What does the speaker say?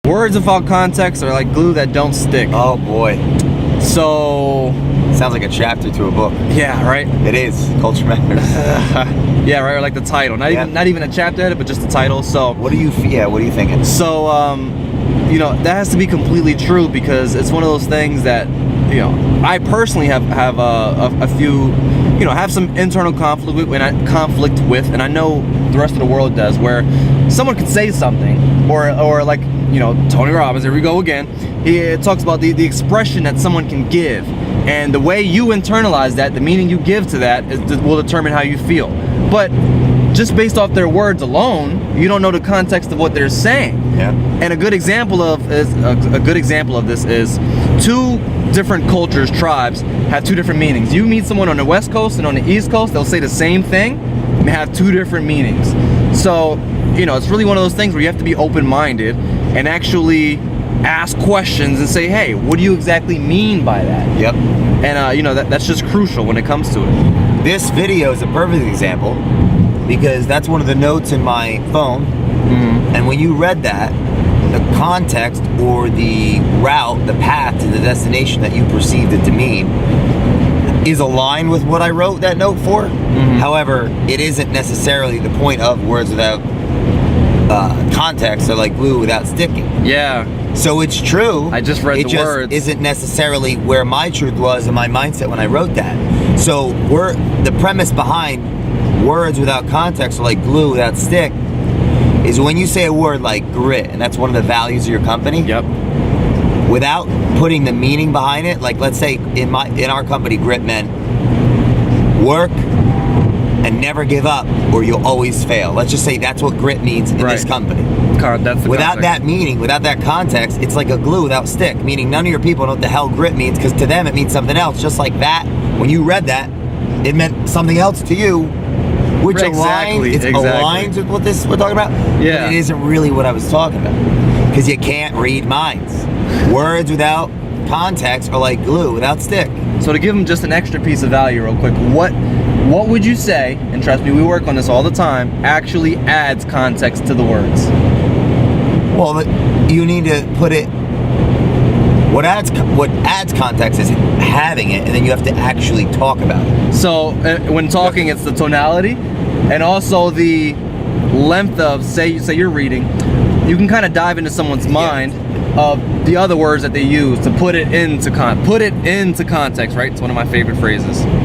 Words without context are like glue that don't stick. Oh boy. So sounds like a chapter to a book. Yeah, right. It is. Culture matters. Yeah, right. Or like the title. Not even a chapter headed, but just the title. So what are you thinking? So you know, that has to be completely true, because it's one of those things that, you know, I personally have a few, you know, have some internal conflict with, and I know the rest of the world does, where someone could say something, or like, you know, Tony Robbins, here we go again. He talks about the expression that someone can give, and the way you internalize that, the meaning you give to that, will determine how you feel. But just based off their words alone, you don't know the context of what they're saying. Yeah. And a good example of this is two different cultures, tribes, have two different meanings. You meet someone on the West Coast and on the East Coast, they'll say the same thing and have two different meanings. So, you know, it's really one of those things where you have to be open-minded and actually ask questions and say, hey, what do you exactly mean by that? Yep. And you know, that's just crucial when it comes to it. This video is a perfect example, because that's one of the notes in my phone. Mm-hmm. And when you read that, the context or the route, the path to the destination that you perceived it to mean is aligned with what I wrote that note for. Mm-hmm. However, it isn't necessarily the point of words without context, or like glue without sticking. Yeah. So it's true. I just read the words. It just isn't necessarily where my truth was in my mindset when I wrote that. So the premise behind words without context, or like glue without stick, is when you say a word like grit, and that's one of the values of your company. Yep. Without putting the meaning behind it, like let's say in our company, grit meant work and never give up, or you'll always fail. Let's just say that's what grit means in this company. That's the without context. that meaning, without that context, it's like a glue without stick, meaning none of your people know what the hell grit means, because to them it means something else. Just like that, when you read that, it meant something else to you, which aligns with what we're talking about. Yeah. But it isn't really what I was talking about, because you can't read minds. Words without context are like glue without stick. So to give them just an extra piece of value real quick, what would you say, and trust me, we work on this all the time, actually adds context to the words? Well, you need to put it, what adds context is having it, and then you have to actually talk about it. So when talking, it's the tonality, and also the length of, say you're reading, you can kind of dive into someone's mind of the other words that they use to put it into context, right? It's one of my favorite phrases.